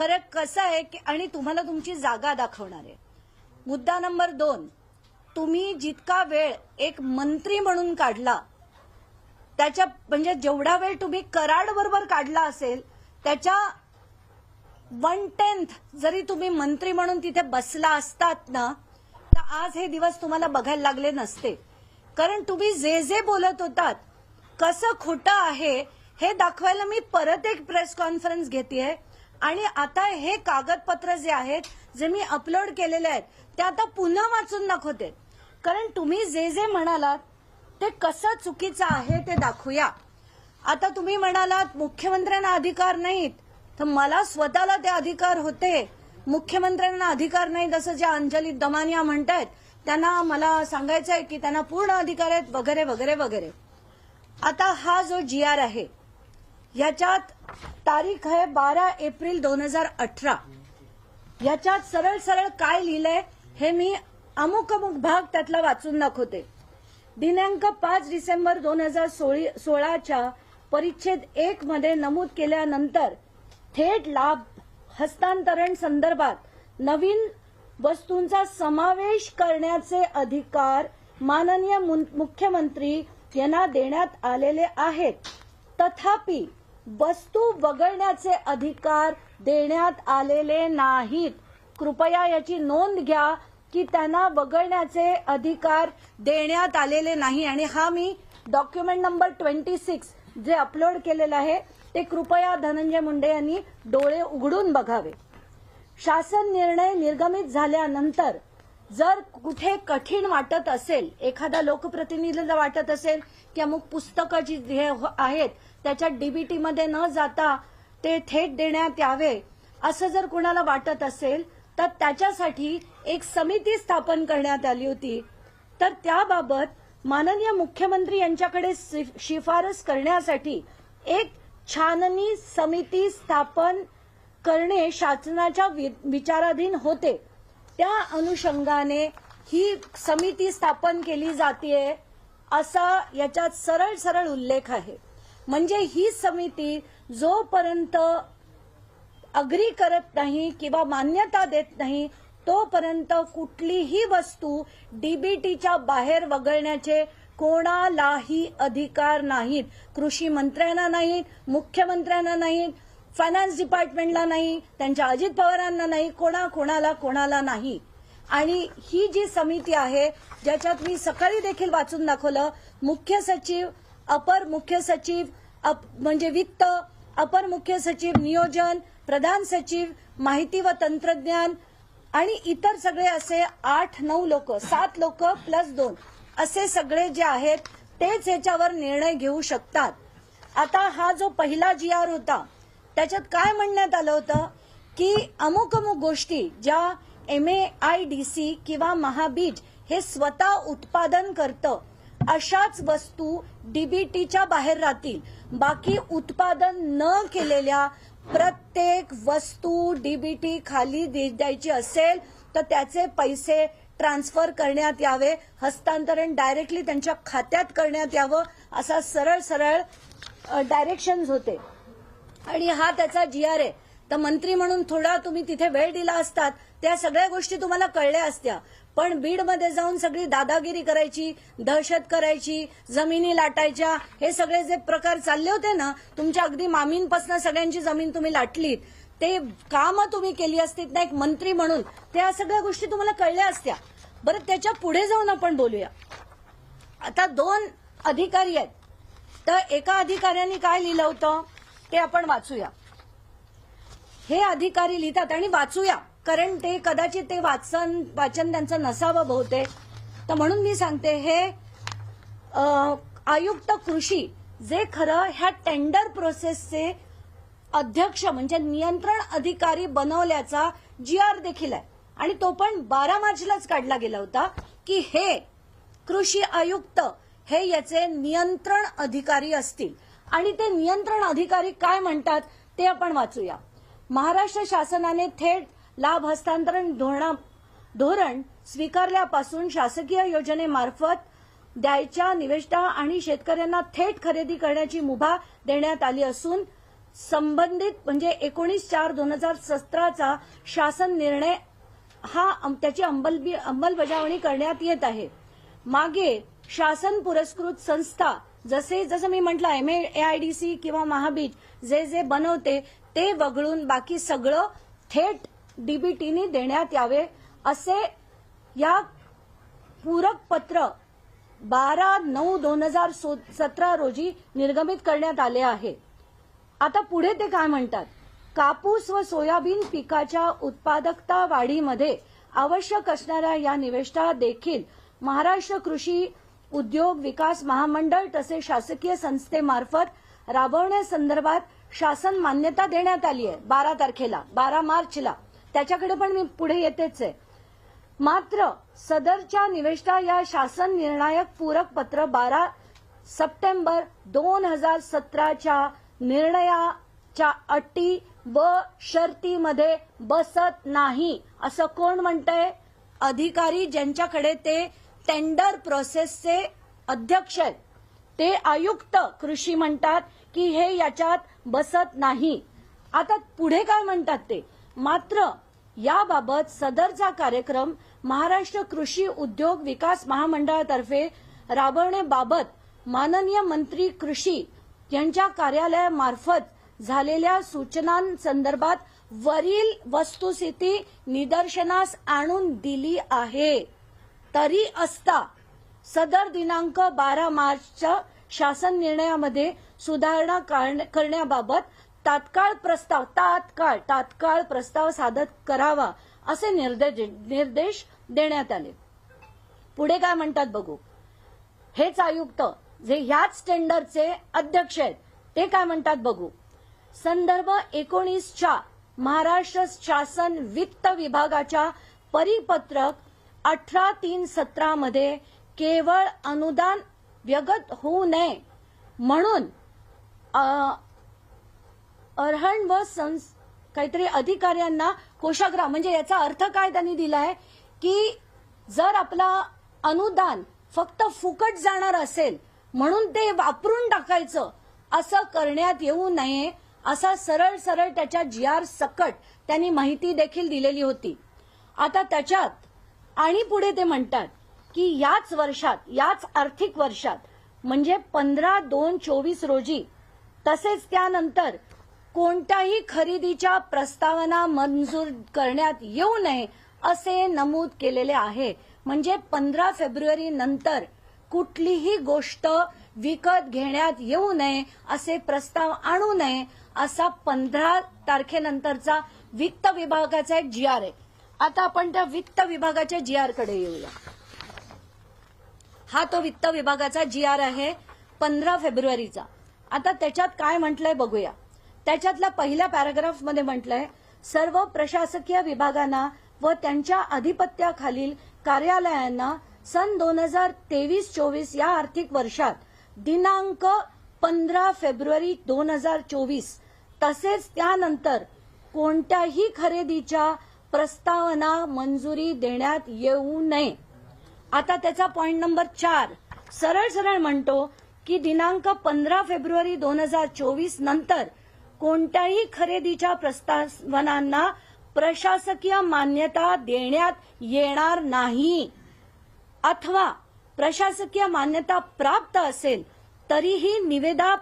फरक कसा आहे की आणि तुम्हाला तुमची जागा दाखवणार आहे। मुद्दा नंबर 2, तुम्ही जितका वेळ एक मंत्री म्हणून काढला त्याच्या म्हणजे जेवढा वेळ तुम्ही कराड बरोबर काढला असेल त्याच्या 1/10 जरी तुम्ही मंत्री म्हणून तिथे बसला असतात ना तर आज हे दिवस तुम्हाला बघायला लागले नसते। कारण तुम्ही जे जे बोलत होतात कसं खोटं आहे हे दाखवायला मी परत एक प्रेस कॉन्फरन्स घेतेय आणि आता हे कागदपत्र जे आहेत जे मी अपलोड केलेले आहेत ते आता पुन्हा वाचून दाखवते। कारण तुम्ही जे जे म्हणालात ते कसं चुकीचं आहे ते दाखवूया। आता तुम्ही म्हणालात मुख्यमंत्र्यांना अधिकार नाहीत तर मला स्वतःला ते अधिकार होते। मुख्यमंत्र्यांना अधिकार नाहीत असं ज्या अंजली दमानिया म्हणतायत त्यांना मला सांगायचं आहे की त्यांना पूर्ण अधिकार आहेत वगैरे वगैरे वगैरे। आता हा जो GR आहे याच्यात तारीख आहे 12 एप्रिल 2018। याच्यात सरळ सरळ काय लिहिलंय हे मी अमुक अमुक भाग त्यातला वाचून दाखवते। दिनांक 5 डिसेंबर 2016च्या परिच्छेद 1 मध्ये नमूद केल्यानंतर थेट लाभ हस्तांतरण संदर्भात नवीन वस्तूंचा समावेश करण्याचे अधिकार माननीय मुख्यमंत्री यांना देण्यात आलेले आहेत। तथापि वस्तू वगळण्याचे अधिकार देण्यात आलेले नाहीत। कृपया याची नोंद घ्या की त्यांना वगळण्याचे अधिकार देण्यात आलेले नाही। आणि हा मी डॉक्युमेंट नंबर 26 जे अपलोड केलेलं आहे ते कृपया धनंजय मुंडे यांनी डोळे उघडून बघावे। शासन निर्णय निर्गमित झाल्यानंतर जर कुठे कठीण वाटत असेल, एखादा लोकप्रतिनिधीला वाटत असेल की अमुक पुस्तकं जी आहेत त्याच्यात डीबीटी मध्ये न जाता ते थेट देण्यात यावे असं जर कुणाला वाटत असेल तर त्याच्यासाठी एक समिती स्थापन करण्यात आली होती। तर त्याबाबत माननीय मुख्यमंत्री यांच्याकडे शिफारस करण्यासाठी एक छाननी समिती स्थापन करणे शासनाच्या विचाराधीन होते। त्या अनुषंगाने ही समिती स्थापन केली जाते असा याच्यात सरळ सरळ उल्लेख आहे। म्हणजे ही समिती जोपर्यंत अग्री करत नाही किंवा मान्यता देत नाही तोपर्यंत कुठलीही वस्तू डीबीटीच्या बाहेर वगळण्याचे कोणालाही अधिकार नाहीत। कृषी मंत्र्यांना नाहीत, मुख्यमंत्र्यांना नाहीत, फायनान्स डिपार्टमेंटला नाही, त्यांच्या अजित पवारांना नाही, कोणाला नाही। आणि ही जी समिती आहे ज्याच्यात मी सकाळी देखील वाचून दाखवलं, मुख्य सचिव, अपर मुख्य सचिव म्हणजे वित्त, अपर मुख्य सचिव नियोजन, प्रधान सचिव माहिती व तंत्रज्ञान आणि इतर सगळे असे 8-9 लोक, 7 लोक प्लस 2 असे सगळे जे आहेत तेच याच्यावर निर्णय घेऊ शकतात। आता हा जो पहिला GR होता त्याच्यात काय म्हणण्यात आलं होतं की अमुक अमुक गोष्टी ज्या MAIDC किंवा महाबीज हे स्वतः उत्पादन करतं अशाच वस्तू डीबीटीच्या बाहेर राहतील। बाकी उत्पादन न केलेल्या प्रत्येक वस्तू डीबीटी खाली द्यायची असेल तर त्याचे पैसे ट्रान्सफर करण्यात यावे, हस्तांतरण डायरेक्टली त्यांच्या खात्यात करण्यात यावं असा सरळ सरळ डायरेक्शन्स होते। आणि हा त्याचा GR आहे। तर मंत्री म्हणून थोडा तुम्ही तिथे वेळ दिला असतात त्या सगळ्या गोष्टी तुम्हाला कळल्या असत्या। पण बीडमध्ये जाऊन सगळी दादागिरी करायची, दहशत करायची, जमिनी लाटायच्या, हे सगळे जे प्रकार चालले होते ना, तुमच्या अगदी मामींपासून सगळ्यांची जमीन तुम्ही लाटलीत, ते काम तुम्ही केली असतीत ना एक मंत्री म्हणून, त्या सगळ्या गोष्टी तुम्हाला कळल्या असत्या। बरं, त्याच्या पुढे जाऊन आपण बोलूया। आता 2 अधिकारी आहेत, तर एका अधिकाऱ्यांनी काय लिहिलं होतं ते आपण वाचूया। हे अधिकारी लिहितात आणि वाचूया कारण ते कदाचित ते वाचन त्यांचं नसावं बहुतेक, तर म्हणून मी सांगते हे आयुक्त कृषी जे खरं ह्या टेंडर प्रोसेसचे अध्यक्ष म्हणजे नियंत्रण अधिकारी बनवल्याचा GR देखील आहे आणि तो पण 12 मार्चलाच काढला गेला होता की हे कृषी आयुक्त हे याचे नियंत्रण अधिकारी असतील। आणि ते नियंत्रण अधिकारी काय म्हणतात ते आपण वाचूया। महाराष्ट्र शासनाने थेट लाभ हस्तांतरण धोरण स्वीकारल्यापासून शासकीय योजनेमार्फत द्यायच्या निविष्ठा आणि शेतकऱ्यांना थेट खरेदी करण्याची मुभा देण्यात आली असून संबंधित म्हणजे 19/4/2017चा शासन निर्णय हा त्याची अंमलबजावणी करण्यात येत आहे. मागे शासन पुरस्कृत संस्था जसं मी म्हटलं MAIDC किंवा महाबीज जे बनवते ते वगळून बाकी सगळं थेट DBTनी देण्यात यावे असे या पूरक पत्र 12/9/2017 रोजी निर्गमित करण्यात आले आहे. आता पुढे ते काय म्हणतात, कापूस व सोयाबीन पिकाच्या उत्पादकता वाढीमध्ये आवश्यक असणाऱ्या या निविष्ठा देखील महाराष्ट्र कृषी उद्योग विकास महामंडळ तसेच शासकीय संस्थेमार्फत राबवण्यासंदर्भात शासन मान्यता देण्यात आली आहे 12 मार्चला. त्याच्याकडे पण मी पुढे येतेच आहे. मात्र सदरच्या निविष्ठा या शासन निर्णायक पूरक पत्र 12 सप्टेंबर 2017च्या निर्णयाच्या अटी व शर्तीमध्ये बसत नाही असं कोण म्हणतंय? अधिकारी ज्यांच्याकडे ते टेंडर प्रोसेसचे अध्यक्ष आहेत ते आयुक्त कृषी म्हणतात की हे याच्यात बसत नाही. आता पुढे काय म्हणतात ते, मात्र याबाबत सदरचा कार्यक्रम महाराष्ट्र कृषी उद्योग विकास महामंडळातर्फे राबवण्याबाबत माननीय मंत्री कृषी यांच्या कार्यालयामार्फत झालेल्या सूचनांसंदर्भात वरील वस्तुस्थिती निदर्शनास आणून दिली आहे. तरी असता सदर दिनांक 12 मार्चच्या शासन निर्णयामध्ये सुधारणा करण्याबाबत तात्काळ प्रस्ताव सादर करावा असे निर्देश देण्यात आले. पुढे काय म्हणतात बघू. हेच आयुक्त जे ह्याच टेंडरचे अध्यक्ष आहेत ते काय म्हणतात बघू. संदर्भ 19च्या महाराष्ट्र शासन वित्त विभागाच्या परिपत्रक 18/3/17 मध्ये केवळ अनुदान व्यगत होऊ नये म्हणून अर्हण व काहीतरी अधिकाऱ्यांना कोषागार, म्हणजे याचा अर्थ काय त्यांनी दिलाय की जर आपला अनुदान फक्त फुकट जाणार असेल म्हणून ते वापरून टाकायचं असं करण्यात येऊ नये असा सरळ त्याच्या GR सकट त्यांनी माहिती देखील दिलेली होती. आता त्याच्यात आणि पुढे ते म्हणतात की याच आर्थिक वर्षात म्हणजे 15/2/24 रोजी तसेच त्यानंतर कोणत्याही खरेदीच्या प्रस्तावना मंजूर करण्यात येऊ नये असे नमूद केलेले आहे. म्हणजे 15 फेब्रुवारी नंतर कुठलीही गोष्ट विकत घेण्यात येऊ नये असे प्रस्ताव आणू नये असा 15 तारखेनंतरचा वित्त विभागाचा एक GR आहे. आता आपण त्या वित्त विभागाच्या GR कडे येऊया. हा तो वित्त विभागाचा GR आहे 15 फेब्रुवारीचा. आता त्याच्यात काय म्हटलंय बघूया. त्याच्यातल्या पहिल्या पॅराग्राफमध्ये म्हटलंय, सर्व प्रशासकीय विभागांना व त्यांच्या अधिपत्याखालील कार्यालयांना सन 2023-24 या आर्थिक वर्षात दिनांक 15 फेब्रुवारी 2024 तसेच त्यानंतर कोणत्याही खरेदीच्या प्रस्तावना मंजुरी देण्यात येऊ नये. आता त्याचा पॉइंट नंबर 4 सरळ म्हणतो की दिनांक 15 फेब्रुवारी 2024 नंतर कोणत्याही खरेदीच्या प्रस्तावनांना प्रशासकीय मान्यता देण्यात येणार नाही अथवा प्रशासकीय मान्यता प्राप्त असेल तरीही निविदा